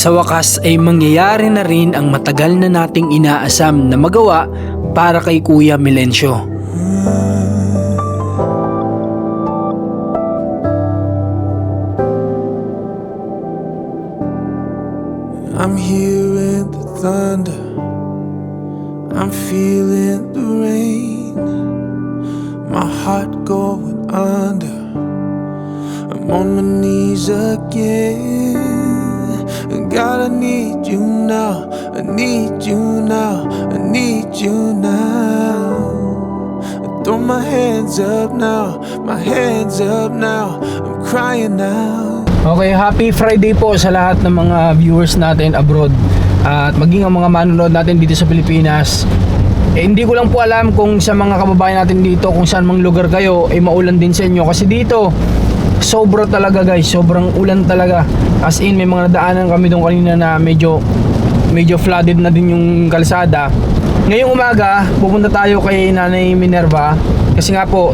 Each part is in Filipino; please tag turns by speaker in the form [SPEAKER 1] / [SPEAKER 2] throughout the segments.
[SPEAKER 1] sa wakas ay mangyayari na rin ang matagal na nating inaasam na magawa para kay Kuya Melencio.
[SPEAKER 2] I'm hearing the thunder, I'm feeling the rain, my heart going under, I'm on my knees again. God, I need you now, I need you now, I need you now. I throw my hands up now, my hands up now, I'm crying now.
[SPEAKER 1] Okay, happy Friday po sa lahat ng mga viewers natin abroad at maging ang mga manonood natin dito sa Pilipinas. Hindi ko lang po alam kung sa mga kababayan natin dito kung saan mang lugar kayo ay maulan din sa inyo, kasi dito sobra talaga guys, sobrang ulan talaga. As in, may mga nadaanan kami doon kanina na medyo flooded na din yung kalsada. Ngayong umaga pupunta tayo kay Nanay Minerva kasi nga po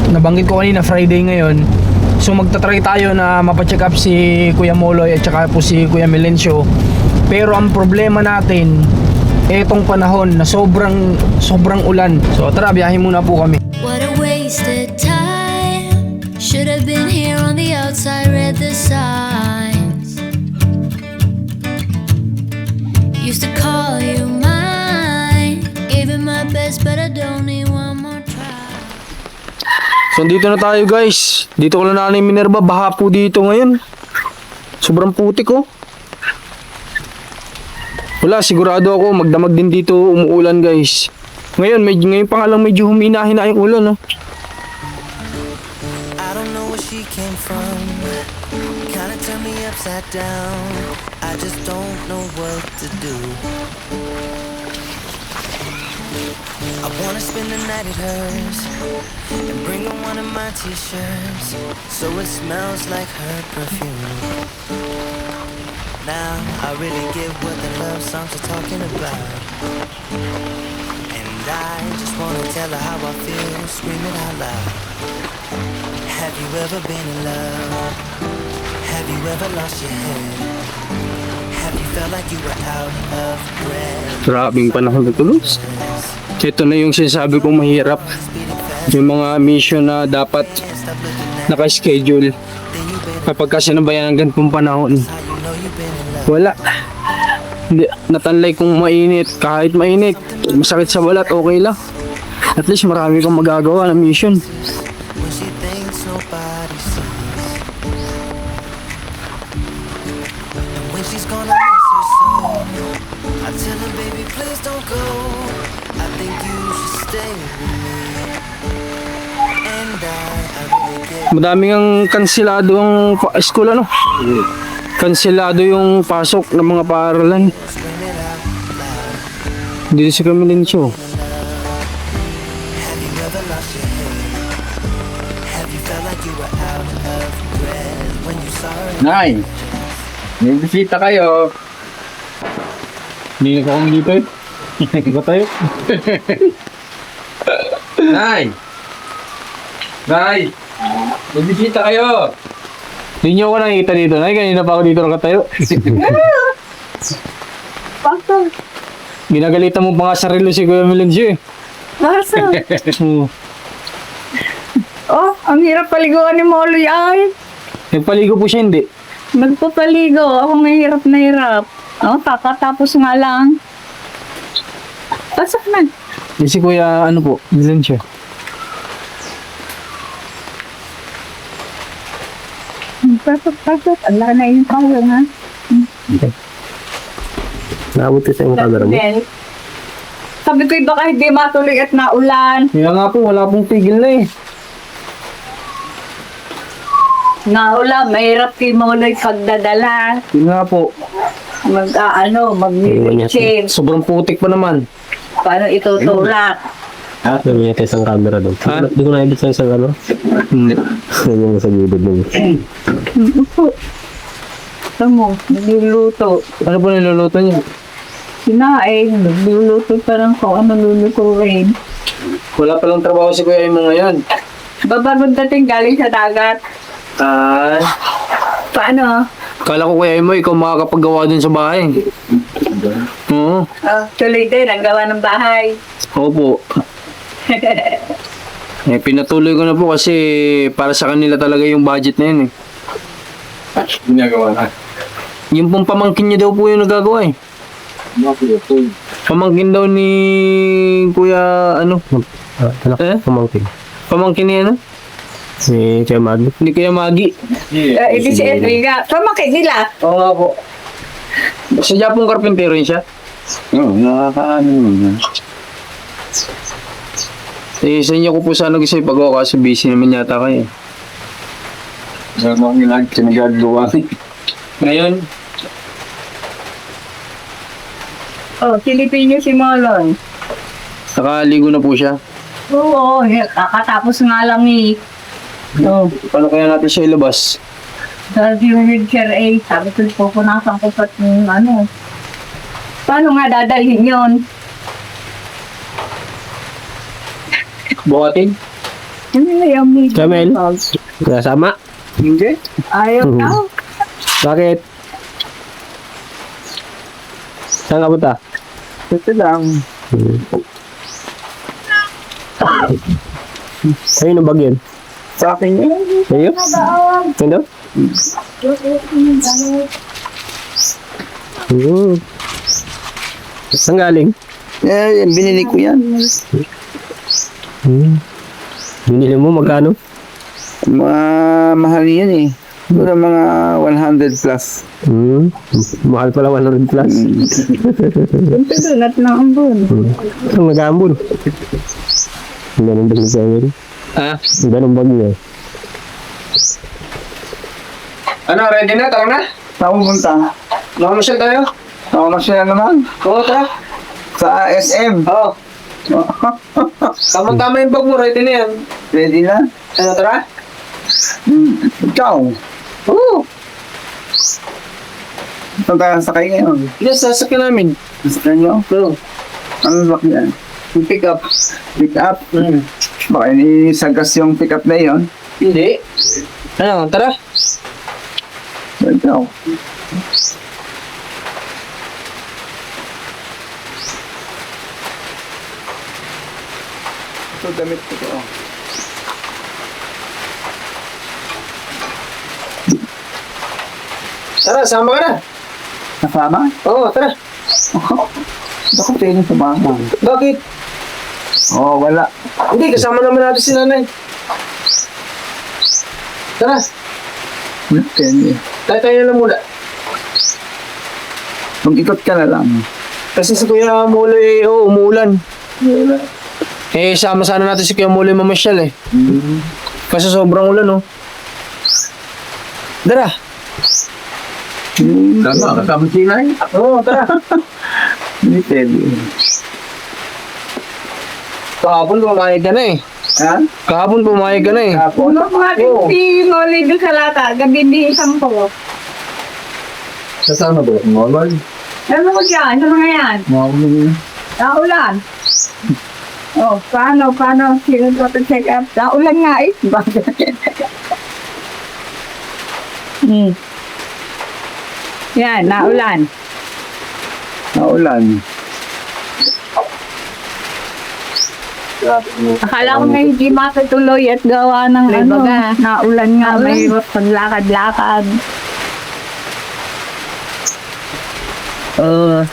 [SPEAKER 1] nabanggit ko kanina Friday ngayon. So magta-try tayo na mapacheck up si Kuya Moloy at saka po si Kuya Melencio. Pero ang problema natin, etong panahon na sobrang ulan. So tara, biyahin muna po kami.
[SPEAKER 3] What a wasted time. Should have been here on the outside, read the signs. Used to call you mine, gave it my best, but I don't need one more try.
[SPEAKER 1] So dito na tayo guys. Dito ko lang Nanay Minerva, baha po dito ngayon. Sobrang putik oh. Wala, sigurado ako magdamag din dito umuulan guys. Ngayon pa nga lang medyo humina-hina yung ulan oh.
[SPEAKER 2] I don't know where she came from, kinda turned me upside down. I just don't know what to do. I wanna spend the night at hers and bring her one of my t-shirts so it smells like her perfume. Now I really get what the love songs are talking about, and I just wanna tell her how I feel, scream it out loud. Have you ever been in love? Have you ever lost your head? Have you felt like you were out of breath?
[SPEAKER 1] Grabing panahon na tulos. Ito na yung sinasabi kong mahirap. Yung mga mission na dapat naka-schedule. Kapag kasi nabayan ang ganitong panahon, wala. Hindi, natanlay kung mainit. Kahit mainit, masakit sa balat, okay lang. At least marami kang magagawa na mission.
[SPEAKER 2] When she thinks nobody sees, and when she's gonna miss her so, I tell her, baby, please don't go. I think you should stay with me. And I really get
[SPEAKER 1] Madaming ang kansilado ang school ano. Kansilado yung pasok ng mga paaralan.
[SPEAKER 2] scream it out loud.
[SPEAKER 1] Dito sa Melencio.
[SPEAKER 2] Have you ever lost your head? Have you felt like you were out of breath when you saw her?
[SPEAKER 4] Nay, may bisita kayo. Hindi na ko dito eh. Ba tayo? Nay! Nay! May bisita kayo.
[SPEAKER 1] Hindi nyo ako nakikita dito. Nay, kanina pa ako dito nakatayo.
[SPEAKER 5] Bakit?
[SPEAKER 1] Ginagalitan mo pa nga sarili si Kuya Melencio eh.
[SPEAKER 5] Bakit?
[SPEAKER 1] Hmm.
[SPEAKER 5] Oh, ang hirap paliguan ni Moloy ay.
[SPEAKER 1] Nagpaligo po siya hindi.
[SPEAKER 5] Nagpapaligo. Ako mahirap na hirap. Oh, kakatapos nga lang. Pasok na.
[SPEAKER 1] Yung si Kuya ano po, Melencio.
[SPEAKER 5] Pasok. Allah na yung power ha.
[SPEAKER 4] Naabot ka sa yung camera mo?
[SPEAKER 5] Then, sabi ko baka hindi matuloy at naulan.
[SPEAKER 1] Kaya nga po, wala pong tigil na eh.
[SPEAKER 5] Naulan, mahirap kay Moloy pagdadala.
[SPEAKER 1] Yun nga po,
[SPEAKER 5] Mag-change.
[SPEAKER 1] sobrang putik pa naman.
[SPEAKER 5] Paano itutulak?
[SPEAKER 4] Ha? Sabi niya tayo isang camera doon.
[SPEAKER 1] Ha?
[SPEAKER 4] Hindi ko na-edit sa isang ano?
[SPEAKER 1] Hindi.
[SPEAKER 4] Sabi niya sa gilid doon.
[SPEAKER 5] Upo. Ito mo, nagluluto.
[SPEAKER 1] Ano po niluluto niyo?
[SPEAKER 5] Sinaing, nagluluto pa lang kung ano lulutuin.
[SPEAKER 1] Wala palang trabaho si Kuya Imo ngayon.
[SPEAKER 5] Babagod dating galing sa dagat.
[SPEAKER 1] Ah,
[SPEAKER 5] Paano?
[SPEAKER 1] Kala ko kaya mo, ikaw makakapagawa dun sa bahay. Oo.
[SPEAKER 5] Tuloy din, ang gawa ng bahay.
[SPEAKER 1] Opo. Pinatuloy ko na po kasi para sa kanila talaga yung budget na yun eh.
[SPEAKER 6] Ginagawa na.
[SPEAKER 1] Yung pong pamangkin niya daw po yung nagagawa eh. Pamangkin daw ni Kuya ano?
[SPEAKER 4] Anak,
[SPEAKER 1] Eh?
[SPEAKER 4] pamangkin.
[SPEAKER 1] Pamangkin niya ano?
[SPEAKER 4] Si Kuya Magi.
[SPEAKER 1] Ni Kuya Magi.
[SPEAKER 5] Ibig si Edriga. Pamakit nila.
[SPEAKER 1] Oo nga po. Sa Japong karpintero yun siya?
[SPEAKER 6] Oo, nakakaano naman.
[SPEAKER 1] Eh, sa inyo ko po sana gusto ipagawa kasi busy naman yata kayo.
[SPEAKER 6] Sa mga ginagawa.
[SPEAKER 1] Ngayon,
[SPEAKER 5] Oh, silipin niyo si Molon.
[SPEAKER 1] nakaligo na po siya.
[SPEAKER 5] Oo, kakatapos nga lang eh. Oh,
[SPEAKER 1] Paano kaya natin siya ilabas?
[SPEAKER 5] sabi yung wheelchair eh, sabi ko pupunasan ko pa yung ano. Paano nga dadalhin yun?
[SPEAKER 1] Buhatin?
[SPEAKER 5] Ano na yung
[SPEAKER 4] Kamel? Kasama?
[SPEAKER 1] Hindi.
[SPEAKER 5] Ayaw
[SPEAKER 4] Mhm.
[SPEAKER 5] na.
[SPEAKER 4] Bakit? Saan ka punta?
[SPEAKER 6] Ito lang.
[SPEAKER 4] Sa'yo ng bag yun?
[SPEAKER 6] Sa akin yun.
[SPEAKER 4] Sa'yo? Ano? Saan galing?
[SPEAKER 6] Eh, binili ko yan.
[SPEAKER 4] Binili mo magkano?
[SPEAKER 6] Mga mahal yan eh. Siguro mga 100 plus.
[SPEAKER 4] Mahal pala 100 plus.
[SPEAKER 5] Pintulat na ang buwan.
[SPEAKER 4] Ang nag-aambon. Ang ganun bag ni Kamel.
[SPEAKER 1] Ah?
[SPEAKER 4] Ang ganun bag niya.
[SPEAKER 1] Ano, ready na? Tara na?
[SPEAKER 6] Saan pupunta?
[SPEAKER 1] Nakamasyal tayo?
[SPEAKER 6] Nakamasya naman.
[SPEAKER 1] Oo, tara.
[SPEAKER 6] Sa SM.
[SPEAKER 1] Oo. Tama-tama yung bag mo, ready na yan.
[SPEAKER 6] Ready na?
[SPEAKER 1] Ano, tara?
[SPEAKER 6] Ikaw.
[SPEAKER 1] Oo.
[SPEAKER 6] Saan tayo sakay ngayon?
[SPEAKER 1] Yes, sasakyan namin.
[SPEAKER 6] Gusto nyo?
[SPEAKER 1] Oo.
[SPEAKER 6] Ano ba yan?
[SPEAKER 1] Yung pick up.
[SPEAKER 6] Pick up. Baka inisagas yung pick up na yun.
[SPEAKER 1] Hindi. Ano, tara?
[SPEAKER 6] Ikaw. Ito damit ko to.
[SPEAKER 1] Tara, sama ka na.
[SPEAKER 6] Kasama?
[SPEAKER 1] Oo, tara.
[SPEAKER 6] Ako tayo sa mama.
[SPEAKER 1] Bakit?
[SPEAKER 6] Oo, wala.
[SPEAKER 1] Hindi, kasama naman natin si nanay. Tara,
[SPEAKER 6] Pwede.
[SPEAKER 1] tayo na lang muna.
[SPEAKER 6] Mag-ikot ka na lang.
[SPEAKER 1] Kasi si Kuya Mulo eh, umuulan. Eh, sama sana natin si Kuya Mulo yung mamasyal eh. Kasi sobrang ulan oh. Tara.
[SPEAKER 6] Tama, kasama si Nay.
[SPEAKER 1] Oo, tara.
[SPEAKER 6] Hindi pwede.
[SPEAKER 1] Kahapon pumayag ka na eh.
[SPEAKER 6] Ha?
[SPEAKER 1] Kahapon pumayag ka na eh.
[SPEAKER 6] Kapon?
[SPEAKER 5] Ano mga
[SPEAKER 1] Oo.
[SPEAKER 5] si Molly doon sa lata, gabi di isang po.
[SPEAKER 6] Kasama ba? Molol?
[SPEAKER 5] Ano ko dyan? Ano mga yan?
[SPEAKER 6] Molol.
[SPEAKER 5] Naulan. Oh, paano? Sino ko to check up? Naulan nga eh. Yan, naulan.
[SPEAKER 6] Naulan.
[SPEAKER 5] Akala ko nga hindi matutuloy at gawa ng ano. Naulan nga, may paglakad-lakad.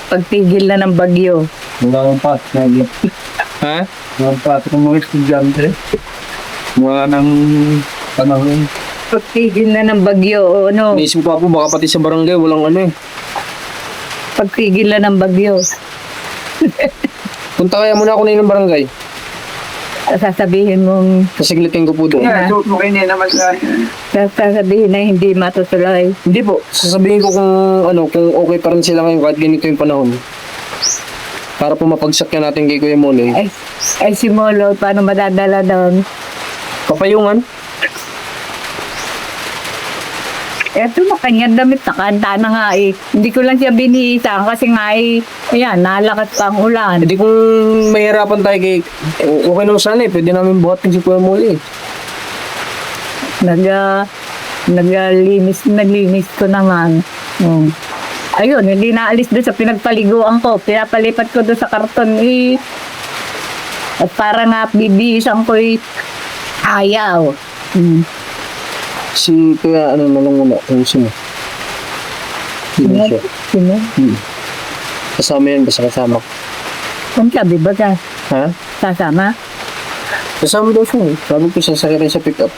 [SPEAKER 5] Pagtigil na ng bagyo.
[SPEAKER 6] Wala kang pas.
[SPEAKER 1] Ha?
[SPEAKER 6] Wala kang pas. Kung mga estudyante. Wala nang panahon.
[SPEAKER 5] Pagtigil na ng bagyo, ano?
[SPEAKER 1] Naisip ko po, baka pati sa barangay walang ano eh.
[SPEAKER 5] Pagtigil na ng bagyo.
[SPEAKER 1] Punta kaya muna ako na ng barangay.
[SPEAKER 5] Sasabihin mong,
[SPEAKER 1] Sasaglitin ko po doon.
[SPEAKER 6] Yeah, so okay na naman sa
[SPEAKER 5] sasabihin na hindi matutuloy.
[SPEAKER 1] Hindi po, sasabihin ko kung okay pa rin sila ngayon kahit ganito yung panahon. Para po mapagsakyan natin kay Kuya Mole.
[SPEAKER 5] Ay si Molo, paano madadala doon?
[SPEAKER 1] Kapayungan?
[SPEAKER 5] Eto na kanyang damit, nakanta na nga eh. Hindi ko lang siya binihisan kasi nga eh, ayan, nalakat pa ang ulan.
[SPEAKER 1] Hindi kung mahirapan tayo kay... okay naman sana eh, pwede namin buhatin si Kuya Mole eh.
[SPEAKER 5] naglinis ko naman. Ayun, hindi naalis doon sa pinagpaliguan ko. Pinapalipat ko doon sa karton at para nga bibihisan ko ayaw.
[SPEAKER 4] Si kaya ano na lang muna, kung sino. Sino siya?
[SPEAKER 5] Sino?
[SPEAKER 4] Kasama yan, basta kasama.
[SPEAKER 5] Kung sabi ba ka?
[SPEAKER 4] Ha?
[SPEAKER 5] Sasama?
[SPEAKER 4] Kasama daw siya. Sabi ko, sasakay rin sa pick-up.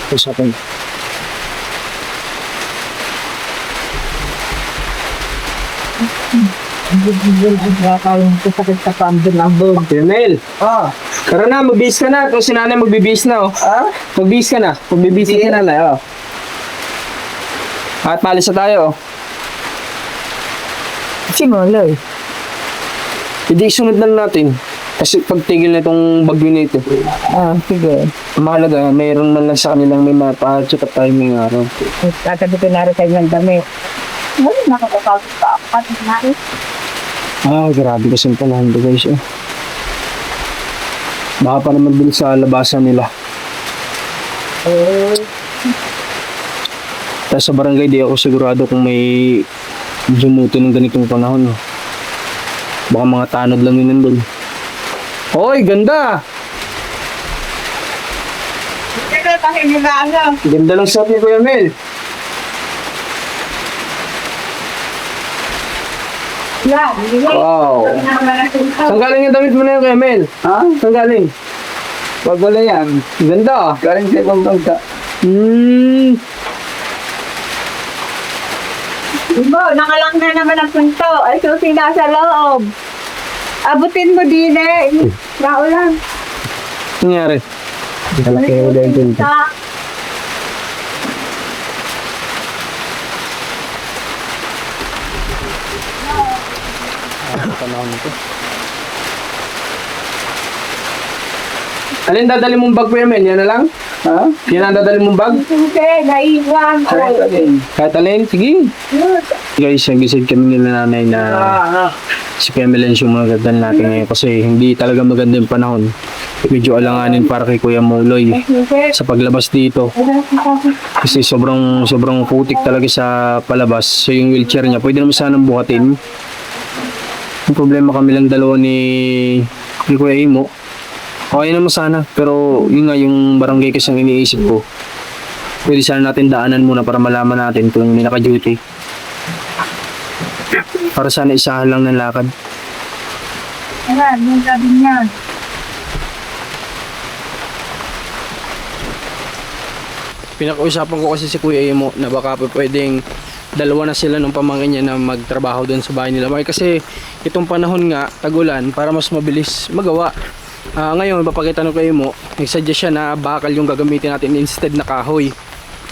[SPEAKER 4] Usapan.
[SPEAKER 5] Sakit sa pambin ang bog.
[SPEAKER 1] Mel, tara na, magbihis ka na. Ito si nanay magbibihis na, oh. Magbihis ka na. Magbibihis ka na, nanay, oh. At palis na tayo, oh.
[SPEAKER 5] Simuloy.
[SPEAKER 1] Hindi, sunod na lang natin. Kasi pagtigil na itong bagyo na ito.
[SPEAKER 5] Sige.
[SPEAKER 1] Mahalaga, mayroon man lang sa kanilang may mapa-check up tayo ngayong araw.
[SPEAKER 5] Tatabitin na rin sa inyong dami. Ano, nakakakawin pa ako. Pati na rin.
[SPEAKER 1] Grabe kasi yung panahon to, guys, eh. Baka pa naman din sa labasan nila. Tapos sa barangay, di ako sigurado kung may dumuto ng ganitong panahon. Baka mga tanod lang yun nandun. Hoy, ganda! Ganda lang sa atin, Kuya Mel. Wow! Saan galing yung damit mo na yun, Kuya Mel?
[SPEAKER 6] Ha?
[SPEAKER 1] Saan galing?
[SPEAKER 6] Wag wala yan.
[SPEAKER 1] Ganda, ah.
[SPEAKER 6] Galing sa ibang bansa.
[SPEAKER 5] Ibo, nakalang na naman ang punto. Ay, susi na sa loob. Abutin mo din eh. Naulan.
[SPEAKER 1] Nangyari?
[SPEAKER 4] Malaki yung ulit yung pinto.
[SPEAKER 1] Panahon nito. Alin dadali mong bag, Kuya Mel? Yan na lang?
[SPEAKER 6] Ha?
[SPEAKER 1] Yan ang dadali mong bag?
[SPEAKER 5] Susi, naiwan ko.
[SPEAKER 1] Kahit alin? Sige. Guys, nag-decide kami nila nanay na si Kuya Melencio mga gandaan natin ngayon kasi hindi talaga maganda yung panahon. Medyo alanganin para kay Kuya Moloy sa paglabas dito. Kasi sobrang putik talaga sa palabas. So yung wheelchair niya, pwede naman sanang buhatin. Yung problema kami lang dalawa ni Kuya Imo. Okay naman sana, pero yun nga yung barangay kasi ang iniisip ko. Pwede sana natin daanan muna para malaman natin kung may naka-duty. Para sana isahan lang ng lakad.
[SPEAKER 5] Ayan, yung sabi niya.
[SPEAKER 1] Pinakausapan ko kasi si Kuya Imo na baka pwedeng dalawa na sila ng pamangkin niya na magtrabaho doon sa bahay nila. Kasi itong panahon nga, tagulan, para mas mabilis magawa. Ngayon, papakita ng Kuya Imo, nagsuggest siya na bakal yung gagamitin natin instead na kahoy.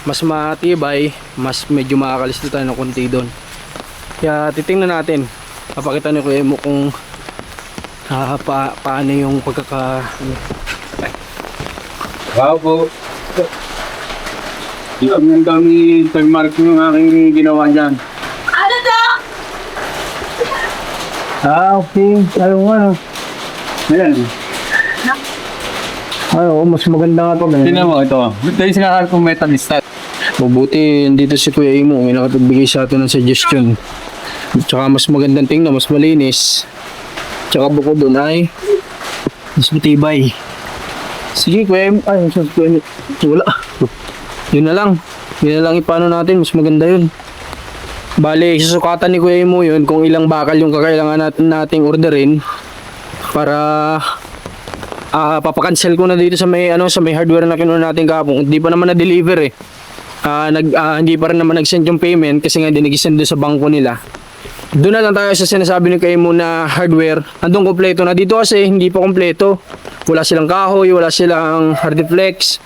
[SPEAKER 1] Mas matibay, mas medyo makakalis tayo ng konti doon. Kaya titingnan natin, papakita ng Kuya Imo kung paano yung
[SPEAKER 6] Wow po. Ang dami tagmark yung aking ginawa dyan.
[SPEAKER 1] okay. Ayaw nga.
[SPEAKER 6] Ayan.
[SPEAKER 1] Mas maganda nga to.
[SPEAKER 6] Tingnan mo ito. Ito yung sinakal kong metalista.
[SPEAKER 1] Mabuti, dito si Kuya Imo, may nakapagbigay sa atin ng suggestion. Tsaka mas magandang tingnan, mas malinis. Tsaka bukod doon ay mas matibay. Sige, Kuya Imo. Ay, Kuya Imo. Wala. Yun na lang. Yun na lang ipano natin, mas maganda yun. Bale, susukatan ni Kuya Imo yun kung ilang bakal yung kakailangan nating orderin para papakancel ko na dito sa may hardware na kinuha natin kahapon. Hindi pa naman na-deliver eh. Hindi pa rin naman nag-send yung payment kasi nga hindi nag-send doon sa bangko nila. Doon na lang tayo sa sinasabi ni Kuya Imo na hardware. Andun kompleto na. Dito kasi hindi pa kompleto. Wala silang kahoy, wala silang hardflex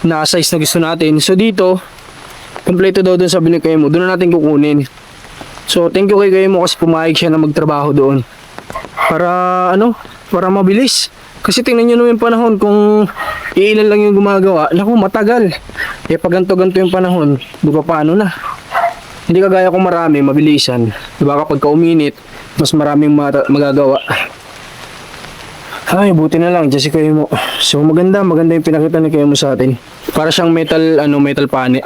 [SPEAKER 1] na size na gusto natin. So dito, kompleto daw doon sabi ni Kuya Imo. Doon na natin kukunin. So thank you kay Kuya Imo kasi pumayag siya na magtrabaho doon. Para mabilis. Kasi tingnan nyo naman yung panahon kung iilan lang yung gumagawa. Naku, matagal. Pag ganto-ganto yung panahon, di ba paano na? Hindi kagaya kung marami, mabilisan. Diba kapag kauminit, mas maraming magagawa. Ay, buti na lang, dyan si Kuya mo. So, maganda yung pinakita ni Kuya mo sa atin. Para siyang metal paring,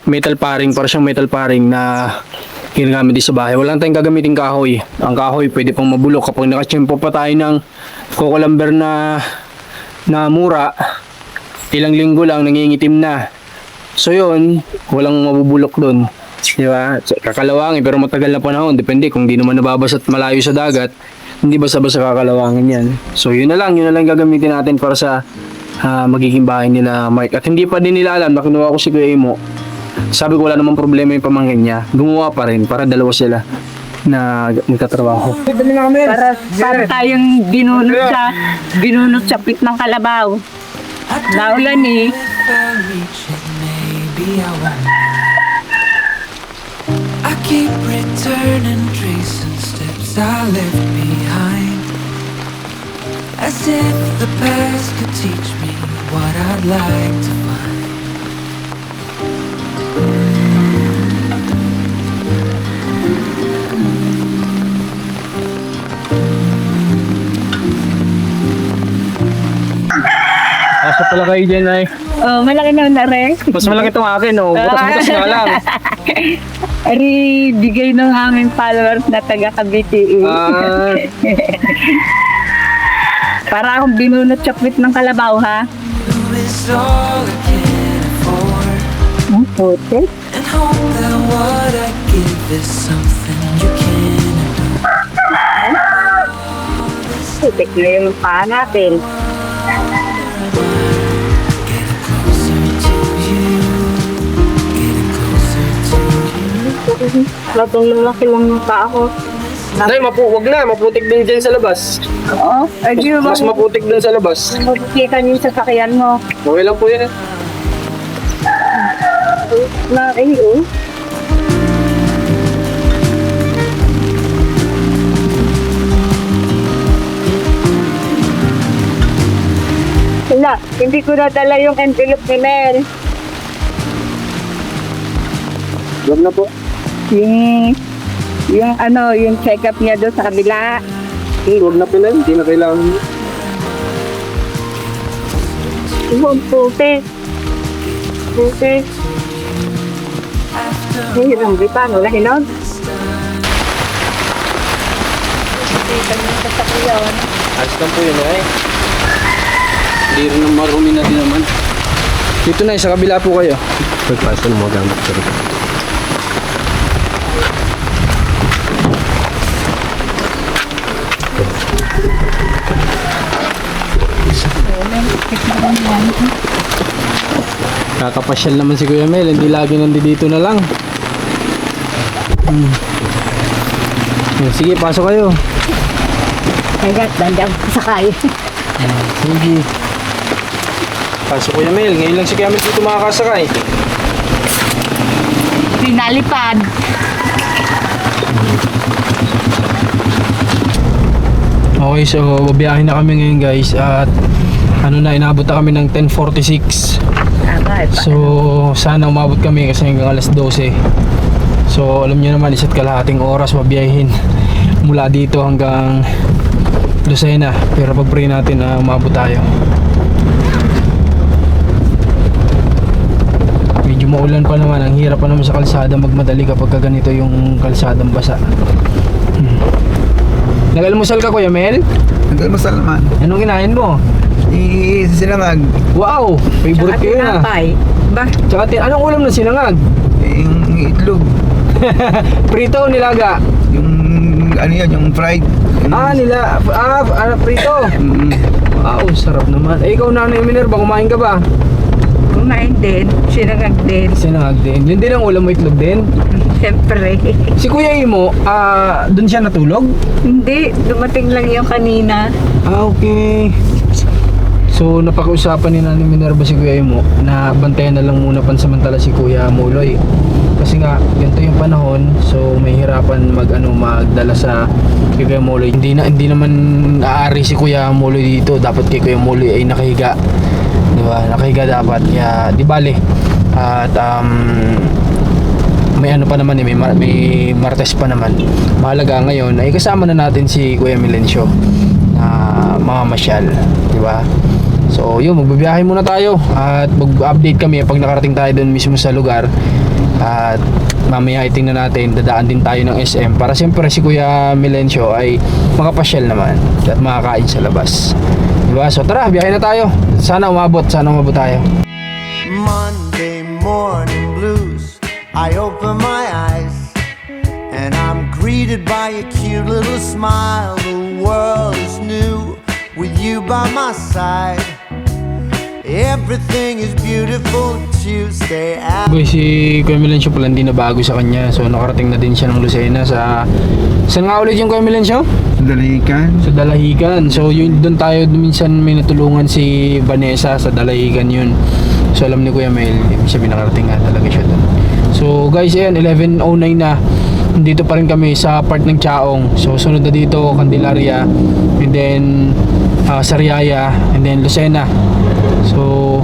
[SPEAKER 1] metal paring, para siyang metal paring na ginagamit din sa bahay. Wala tayong gagamitin kahoy. Ang kahoy, pwede pang mabulok kapag nakachimpo pa tayo ng coco lumber na mura, ilang linggo lang, nangingitim na. So, yun, walang mabubulok doon. Di ba? So, kakalawangin, pero matagal na panahon. Depende kung di naman nababasa at malayo sa dagat. Hindi basta-basta kakalawangin yan. So yun na lang gagamitin natin para sa magiging bahay nila Mark. At hindi pa din nila alam na kinuha ko si Kuya Imo. Sabi ko wala namang problema yung pamangkin niya. Gumawa pa rin para dalawa sila na nagtatrabaho.
[SPEAKER 5] Para tayong binunot sa pit ng kalabaw. Naulan eh.
[SPEAKER 2] I keep returning, tracing steps I left behind, as if the past could teach me what I'd like to find.
[SPEAKER 1] Asa pala kayo dyan ay?
[SPEAKER 5] Oh, malaki na rin.
[SPEAKER 1] Mas malaki itong akin oh. Butas-butas nga lang.
[SPEAKER 5] Ari, bigay ng aming followers na taga Cavite.
[SPEAKER 1] Ah.
[SPEAKER 5] Para akong binunot sa pit ng kalabaw, ha?
[SPEAKER 2] You is all I can afford,
[SPEAKER 5] Ang puti.
[SPEAKER 2] and hope that what I give is something you can adore.
[SPEAKER 5] Putik na yung paa natin.
[SPEAKER 2] Getting closer to you, getting closer to you.
[SPEAKER 5] Latong lumaki lang yung paa ko.
[SPEAKER 1] Nay, wag na. Maputik din dyan sa labas.
[SPEAKER 5] Oo. Ay, di ba?
[SPEAKER 1] Mas maputik din sa labas.
[SPEAKER 5] Magkita niyo sa sakyan mo.
[SPEAKER 1] Okay lang po yan eh.
[SPEAKER 5] Na, oh. Wala, hindi ko nadala yung envelope ni Mel.
[SPEAKER 1] Wag na po.
[SPEAKER 5] Yung check-up niya doon sa kabila.
[SPEAKER 1] Wag na pala. Hindi na kailangan.
[SPEAKER 5] Puti. Hirang di pa, wala hinog.
[SPEAKER 1] Ayos lang po yun eh. Hindi rin ang marumi na din naman. Dito na, sa kabila po kayo.
[SPEAKER 4] Pagpasok mo gamit ko rin.
[SPEAKER 1] Kakapasyal naman si Kuya Mel, hindi lagi nandito na lang. Sige, pasok kayo.
[SPEAKER 5] Hanggat, dandang sakay.
[SPEAKER 1] Sige. Pasok Kuya Mel, ngayon lang si Kuya Mel dito makakasakay.
[SPEAKER 5] Pinalipad.
[SPEAKER 1] Okay, so babiyahin na kami ngayon guys at inabot na kami ng 10:46. So sana umabot kami kasi hanggang alas 12. So alam niyo naman, isa't kalahating oras babiyahin mula dito hanggang Lucena. Pero pag-pray natin na umabot tayo. Medyo maulan pa naman, ang hirap pa naman sa kalsada magmadali kapag ganito yung kalsadang basa. Nag-almusal ka Kuya Mel?
[SPEAKER 6] Nagkalmasal naman.
[SPEAKER 1] Anong kinain mo?
[SPEAKER 6] Sinangag.
[SPEAKER 1] Wow! Favorite ko yun ah.
[SPEAKER 5] Ba?
[SPEAKER 1] Tsaka anong ulam na sinangag?
[SPEAKER 6] Yung itlog.
[SPEAKER 1] Prito o nilaga?
[SPEAKER 6] Yung ano yan, yung fried.
[SPEAKER 1] Prito. Wow, sarap naman. Eh, ikaw Nanay Minerva, kumain ka ba?
[SPEAKER 5] Kumain din. Sinangag din.
[SPEAKER 1] Sinangag din. Yun din ang ulam mo, itlog din?
[SPEAKER 5] Siyempre.
[SPEAKER 1] Si Kuya Imo, doon siya natulog?
[SPEAKER 5] Hindi. Dumating lang yung kanina.
[SPEAKER 1] Okay. So, napag-usapan ni Nanay Minerva si Kuya Imo na bantayan na lang muna pansamantala si Kuya Muloy. Kasi nga, ganito yung panahon, so may hirapan magdala sa kay Kuya Muloy. Hindi naman aari si Kuya Muloy dito. Dapat kay Kuya Muloy ay nakahiga. Diba? Nakahiga dapat. Kaya, di bale. At, may pa naman may Martes pa naman. Mahalaga ngayon ay kasama na natin si Kuya Milencio. mamamasyal, di ba? So yun, magbabiyahe muna tayo at mag-update kami pag nakarating tayo doon mismo sa lugar. At mamaya itingnan natin, dadaan din tayo ng SM para siyempre si Kuya Melencio ay makapasyal naman at makakain sa labas, di ba? So tara, biyahe na tayo. Sana umabot tayo.
[SPEAKER 2] Monday morning blues. I open my eyes and I'm greeted by a cute little smile. The world is new with you by my side. Everything is beautiful Tuesday out.
[SPEAKER 1] Boy, si Kuya Melencio pala hindi na bago sa kanya. So nakarating na din siya ng Lucena sa... Saan nga ulit yung Kuya Melencio?
[SPEAKER 6] Dalahikan.
[SPEAKER 1] Sa Dalahigan. So yun, doon tayo minsan may natulungan si Vanessa sa Dalahigan yun. So alam ni Kuya Mel, ibig sabihin nakarating nga talaga siya doon. So guys, ayan, 11:09 na. Dito pa rin kami sa part ng Chaong. So sunod na dito, Candelaria, and then Sariaya, and then Lucena. So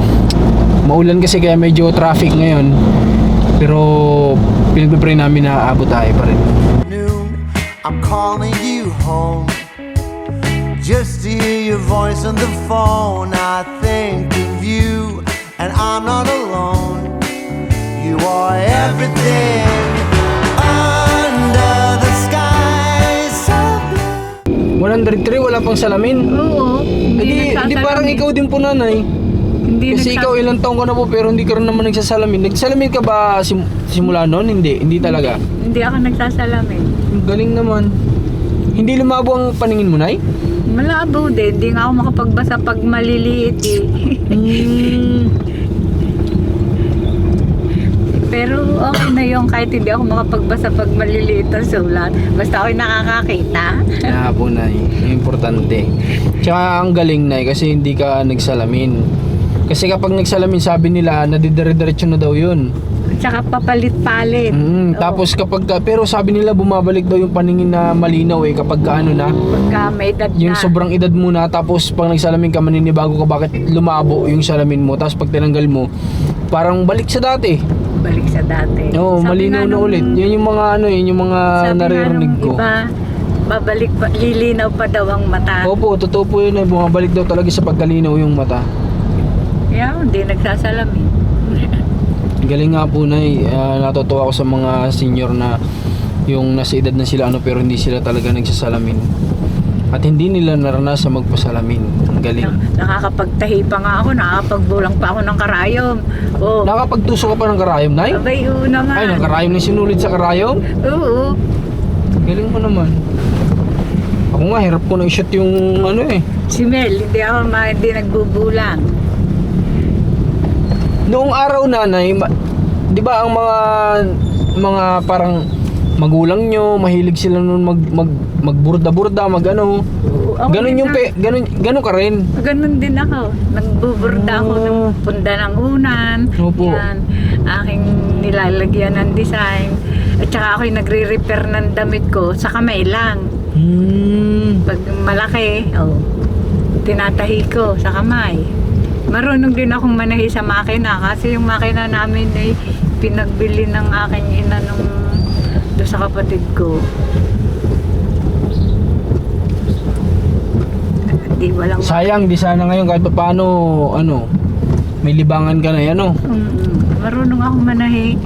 [SPEAKER 1] maulan kasi kaya medyo traffic ngayon. Pero pinagpipray namin na abot tayo pa rin.
[SPEAKER 2] Noon, I'm calling you home just to hear your voice on the phone. I think of you and I'm not alone. You are everything under the sky so blue.
[SPEAKER 1] 103, wala pang salamin.
[SPEAKER 5] Oo.
[SPEAKER 1] Hindi parang ikaw din po, nanay.
[SPEAKER 5] Hindi
[SPEAKER 1] Kasi ikaw ilang taong ka na po pero hindi ka rin naman nagsasalamin. Nagsalamin ka ba simula noon? Hindi talaga.
[SPEAKER 5] Hindi ako nagsasalamin.
[SPEAKER 1] Galing naman. Hindi lumabo ang paningin mo, nay?
[SPEAKER 5] Malabo din. Hindi nga ako makapagbasa pag maliliit eh. Pero okay na yung kahit hindi ako makapagbasa pag maliliit ang sulat. Basta ako'y nakakakita.
[SPEAKER 1] Kaya po, nay. Importante. Tsaka ang galing, nay, kasi hindi ka nagsalamin. Kasi kapag nagsalamin, sabi nila, nadidire-diretso na daw yun.
[SPEAKER 5] Tsaka papalit-palit. Oo.
[SPEAKER 1] Tapos pero sabi nila bumabalik daw yung paningin na malinaw kapag ano na.
[SPEAKER 5] Pagka may edad na.
[SPEAKER 1] Yung sobrang edad mo na, tapos pag nagsalamin ka, maninibago ka bakit lumabo yung salamin mo. Tapos pag tinanggal mo, parang balik sa dati.
[SPEAKER 5] Balik sa dati.
[SPEAKER 1] Oo,
[SPEAKER 5] Sabi
[SPEAKER 1] malinaw
[SPEAKER 5] nga
[SPEAKER 1] na
[SPEAKER 5] nung-
[SPEAKER 1] ulit. Yun yung mga yun yung mga
[SPEAKER 5] Sabi nga
[SPEAKER 1] naririnig
[SPEAKER 5] nung
[SPEAKER 1] ko.
[SPEAKER 5] iba, babalik pa, lilinaw pa daw ang mata.
[SPEAKER 1] Opo, totoo po yun, bumabalik daw talaga sa pagkalinaw yung mata.
[SPEAKER 5] Kaya hindi nagsasalamin.
[SPEAKER 1] Galing nga po, nay. Natutuwa ako sa mga senior na yung nasa edad na sila pero hindi sila talaga nagsasalamin. At hindi nila naranasan magpasalamin. Ang galing.
[SPEAKER 5] Nakakapagtahi pa nga ako, nakakapagbulang pa ako ng karayom. Oh.
[SPEAKER 1] Nakapagtuso ka pa ng karayom, nay?
[SPEAKER 5] Abay, oo naman.
[SPEAKER 1] Ay, ng karayom na sinulid sa karayom?
[SPEAKER 5] Oo.
[SPEAKER 1] Galing mo naman. Ako nga, hirap ko na i-shot yung
[SPEAKER 5] Si Mel, hindi nagbubulang.
[SPEAKER 1] Noong araw, nanay, di ba ang mga parang magulang nyo, mahilig sila noon magburda-burda,
[SPEAKER 5] Oo, ako
[SPEAKER 1] Ganun
[SPEAKER 5] din
[SPEAKER 1] yung ganun ka rin.
[SPEAKER 5] Ganun din ako. Nagbuburda ako ng punda ng unan.
[SPEAKER 1] Opo.
[SPEAKER 5] Yan. Aking nilalagyan ng design. At saka ako'y nagre-repair ng damit ko sa kamay lang. Pag malaki, tinatahi ko sa kamay. Marunong din akong manahi sa makina kasi yung makina namin ay pinagbili ng aking ina doon sa kapatid ko. Di walang
[SPEAKER 1] Sayang, di sana ngayon kahit paano, may libangan ka na yan,
[SPEAKER 5] marunong akong manahi.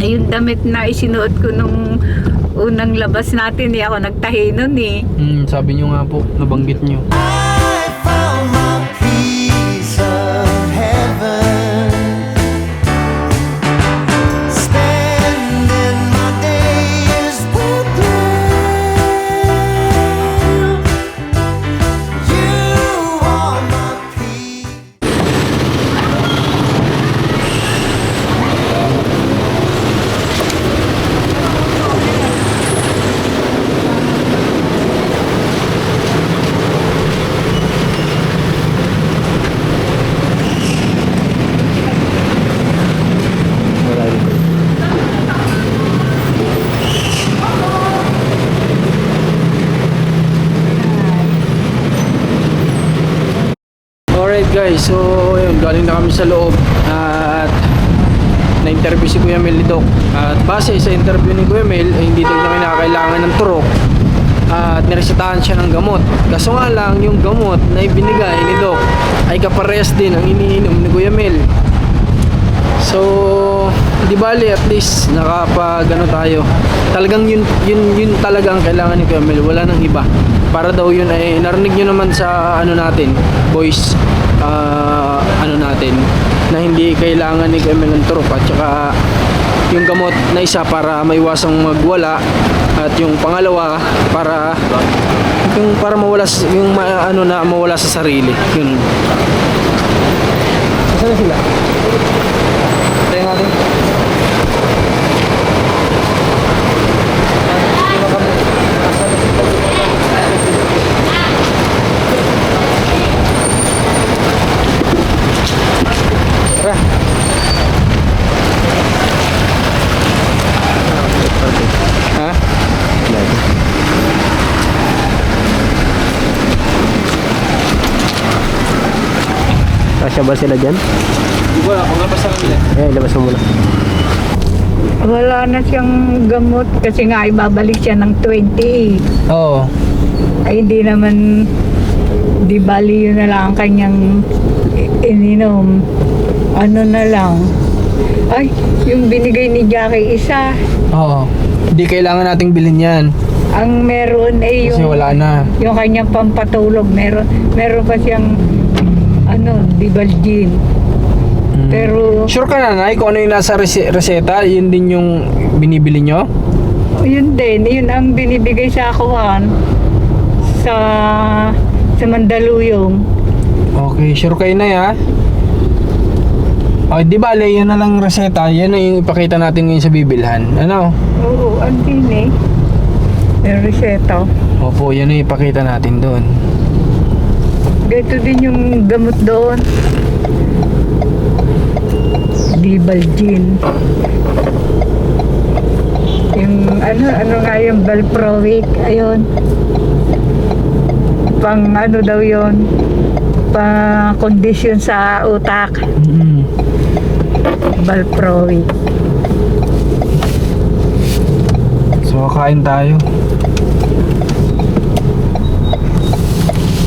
[SPEAKER 5] Ay, yung damit na isinuot ko nung unang labas natin, ako nagtahi nun eh.
[SPEAKER 1] Sabi nyo nga po, nabanggit nyo.
[SPEAKER 2] I found my piece of heaven, spending my days with you. You are my peace.
[SPEAKER 1] Alright guys, so yun, galing na kami sa loob at na-interview si Kuya Mel dito. At base sa interview ni Kuya Mel, hindi daw niya kinakailangan ng turok at niresetahan siya ng gamot. Kaso nga lang, yung gamot na ibinigay ni Doc ay kaparehas din ang iniinom ni Kuya Mel. So, di bali, at least nakapag ano tayo. Talagang yun talaga ang kailangan ni Kuya Mel, wala nang iba. Para daw yun ay narinig nyo naman sa ano natin, voice ano natin, na hindi kailangan ni Kuya Mel ng turok, at saka yung gamot na isa para maiwasang magwala, at yung pangalawa para mawala yung mawala sa sarili. Yun. Saan na sila? Tayo natin. Tara. Ha?
[SPEAKER 4] Kasya ba sila dyan?
[SPEAKER 1] Wala, paglabas na nila.
[SPEAKER 4] Ilabas mo muna.
[SPEAKER 5] Wala na siyang gamot kasi nga ibabalik siya ng 28.
[SPEAKER 1] Oo.
[SPEAKER 5] Ay hindi naman, di bali yun na lang ang kanyang ininom. Ano na lang. Ay, yung binigay ni Jackie isa.
[SPEAKER 1] Oo. Hindi kailangan nating bilhin yan.
[SPEAKER 5] Ang meron ay
[SPEAKER 1] Kasi
[SPEAKER 5] yung,
[SPEAKER 1] wala na.
[SPEAKER 5] yung kanyang pampatulog. Meron pa siyang Dibalgin. Pero
[SPEAKER 1] Sure ka na, Nay, kung ano yung nasa reseta, yun din yung binibili nyo?
[SPEAKER 5] yun din, yun ang binibigay sa akuhan sa Mandaluyong.
[SPEAKER 1] Okay, sure kayo na ya. O, di bale, yun na lang reseta. Yan na yung ipakita natin ngayon sa bibilhan. Ano?
[SPEAKER 5] Oo, andin eh. May reseta.
[SPEAKER 1] Opo, yan na yung ipakita natin doon.
[SPEAKER 5] Ganito din yung gamot doon. Dibalgin. Yung ano nga yung Valproic, ayun. Pang ano daw yun, pang kondisyon sa utak. Valproic.
[SPEAKER 1] So, kain tayo.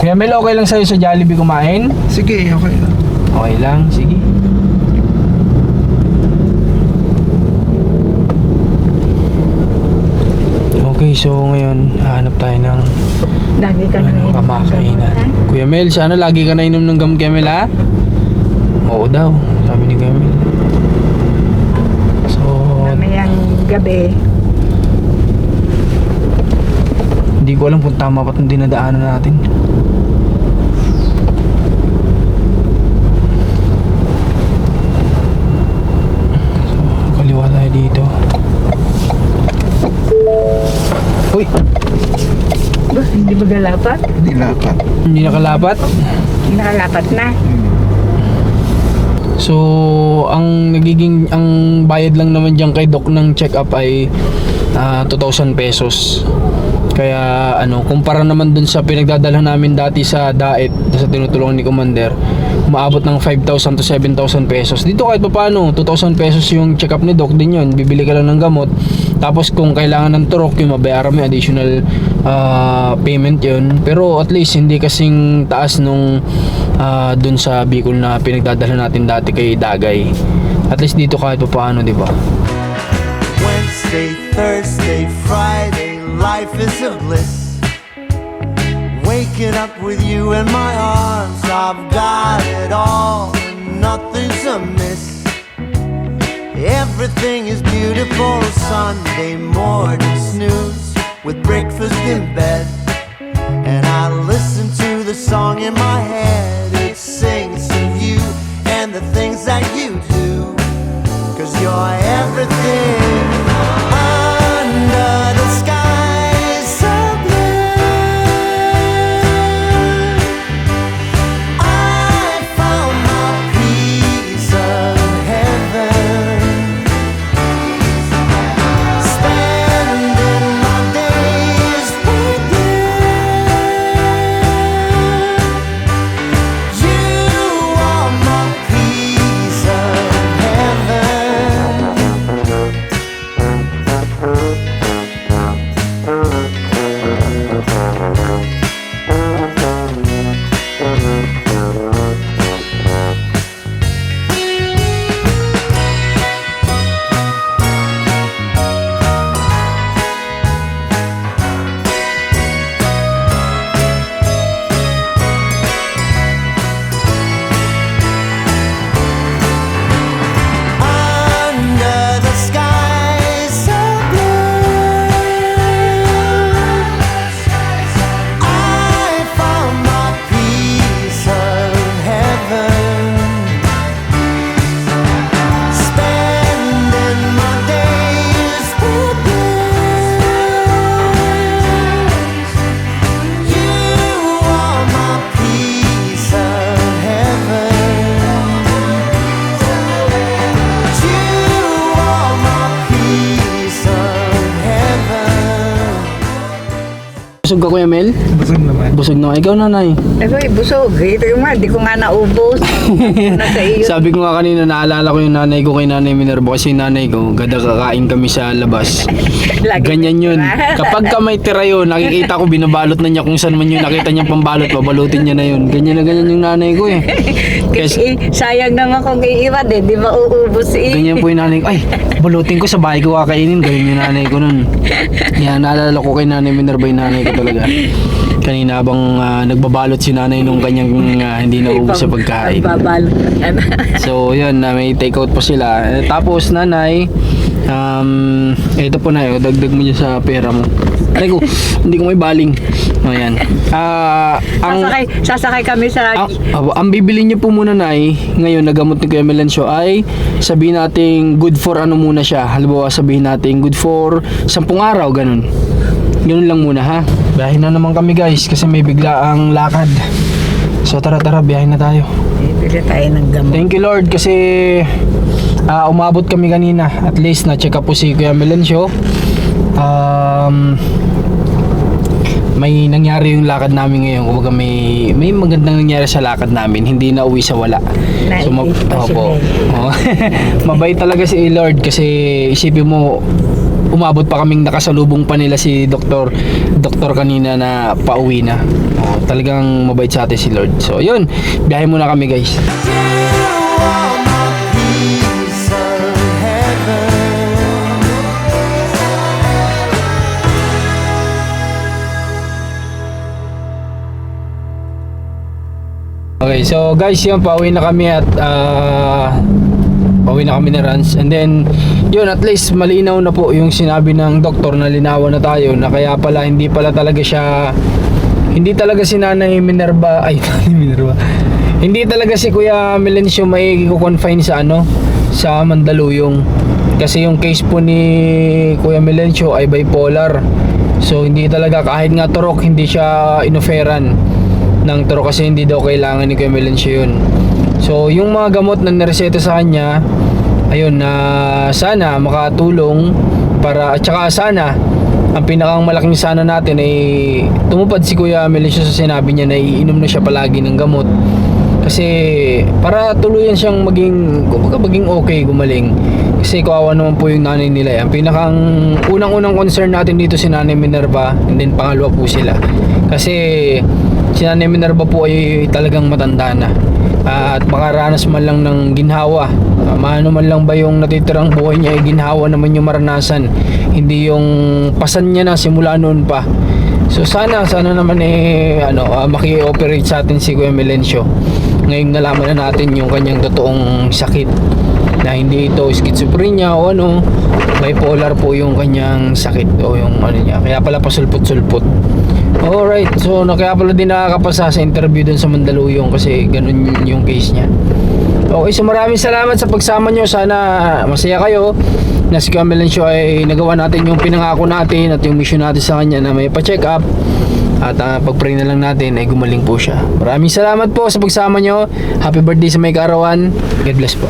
[SPEAKER 1] Kaya Mel, okay lang sa'yo sa Jollibee kumain?
[SPEAKER 6] Sige, okay lang.
[SPEAKER 1] Okay lang, sige. Okay, so ngayon, hanap tayo ng
[SPEAKER 5] Lagi ka na
[SPEAKER 1] kamakainan. Kuya Mel, sana lagi ka na inom ng gam Kuya Mel, ha? Oo daw, sabi ni Kuya Mel. So,
[SPEAKER 5] Mamayang gabi.
[SPEAKER 1] hindi ko alam kung tama pa itong dinadaanan natin. So, kaliwa tayo dito. Uy!
[SPEAKER 5] Ba, hindi ba galapat?
[SPEAKER 6] Hindi lapat.
[SPEAKER 1] Hindi nakalapat?
[SPEAKER 5] Nakalapat na.
[SPEAKER 1] So, ang bayad lang naman diyan kay Doc ng check-up ay 2,000 pesos. Kaya kumpara naman dun sa pinagdadalhan namin dati sa DAET, sa tinutulungan ni Commander, umaabot ng 5,000 to 7,000 pesos. Dito kahit paano, 2,000 pesos yung check-up ni Doc din yun. Bibili ka lang ng gamot. Tapos kung kailangan ng turok, yung mabayaran mo additional payment yun. Pero at least hindi kasing taas nung dun sa Bicol na pinagdadalhan natin dati kay Dagay. At least dito kahit paano, di ba?
[SPEAKER 2] Wednesday, Thursday, Friday, life is a bliss. Waking up with you in my arms, I've got it all, and nothing's amiss. Everything is beautiful, Sunday morning snooze, with breakfast in bed. And I listen to the song in my head, it sings of you and the things that you do. 'Cause you're everything under the sky so blue. I found my piece of heaven, spending my days with you. You are my piece of heaven.
[SPEAKER 1] ka, Kuya Mel?
[SPEAKER 4] Busog naman.
[SPEAKER 1] Busog na. Ikaw, nanay.
[SPEAKER 5] Ako'y busog. Ito yung nga, di ko nga naubos. Nasa iyo.
[SPEAKER 1] Sabi ko nga kanina, naalala ko yung nanay ko kay Nanay Minerva kasi yung nanay ko, gada kakain kami sa labas.
[SPEAKER 5] Lagi
[SPEAKER 1] Ganyan yun. Kapag ka may tira yun, nakikita ko binabalot na niya kung saan man yun nakita niyang pambalot, babalutin niya na yun. Ganyan na ganyan yung nanay ko eh. Kasi
[SPEAKER 5] Kasi sayang naman kung iiwan eh. Di mauubos eh.
[SPEAKER 1] ganyan po yung nanay ko. Ay, balutin ko sa bahay ko kakainin. Ganyan yung nanay ko nun. Yan, naalala ko kay Nanay Minerva yung nanay ko talaga. Kanina habang nagbabalot si nanay nung kanyang hindi naubos sa pagkain.
[SPEAKER 5] Babalo.
[SPEAKER 1] So, yun, may take out pa sila. Tapos, nanay, ito po na yun, dagdag mo dyan sa pera mo. Aray ko, hindi ko may baling. O, yan.
[SPEAKER 5] Sasakay kami sa...
[SPEAKER 1] Ang bibili niyo po muna, nay, ngayon, na gamot ni Kuya Melencio ay sabihin natin good for ano muna siya. Halimbawa, sabihin natin good for 10 araw, ganun. Ganun lang muna, ha? Biyahin na naman kami, guys, kasi may biglaang lakad. So, tara, biyahin na tayo.
[SPEAKER 5] Bili tayo ng gamot.
[SPEAKER 1] Thank you, Lord, kasi umabot kami kanina. At least na-check up po si Kuya Melencio. May nangyari yung lakad namin ngayon. Kumbaga may magandang nangyari sa lakad namin. Hindi na uwi sa wala.
[SPEAKER 5] Naisip pa si
[SPEAKER 1] opo.
[SPEAKER 5] Mel.
[SPEAKER 1] Oo. Mabait talaga si Lord kasi isipin mo, umabot pa kaming nakasalubong pa nila si doktor kanina na pauwi na. Talagang mabait sa atin si Lord. So yun, biyahe muna kami, guys. Okay, so guys, yun, pauwi na kami at pauwi na kami ni Rans. And then, yun, at least malinaw na po yung sinabi ng doktor na linawan na tayo na kaya pala hindi talaga si Nanay Minerva, hindi talaga si Kuya Melencio may confine sa sa Mandaluyong. Kasi yung case po ni Kuya Melencio ay bipolar. So hindi talaga, kahit nga turok, hindi siya inoferan ng turok kasi hindi daw kailangan ni Kuya Melencio yun. So yung mga gamot na nireseta sa kanya, ayun, na sana makatulong para, at saka sana ang pinakang malaking sana natin ay tumupad si Kuya Melencio sa sinabi niya na iinom na siya palagi ng gamot. Kasi para tuluyan siyang maging okay, gumaling. Kasi kawawa naman po yung nanay nila. Ang pinakang unang-unang concern natin dito si Nanay Minerva, and then pangalawa po sila. Kasi si Nanay Minerva po ay talagang matanda na. At makaranas man lang ng ginhawa. Maano man lang ba yung natitirang buhay niya ay ginhawa naman yung maranasan. Hindi yung pasan niya na simula noon pa. So sana naman maki-operate sa atin si Kuya Melencio. Ngayon nalaman na natin yung kanyang totoong sakit. Na hindi ito schizophrenia o bipolar po yung kanyang sakit o yung niya. Kaya pala pasulpot-sulpot. Alright, so kaya pala din nakakapasa sa interview dun sa Mandaluyong kasi ganun yung case niya. Okay, so maraming salamat sa pagsama nyo. Sana masaya kayo na si Kuya Melencio ay nagawa natin yung pinangako natin at yung mission natin sa kanya na may pa-check up. At pag-pray na lang natin ay gumaling po siya. Maraming salamat po sa pagsama nyo. Happy birthday sa may kaarawan. God bless po.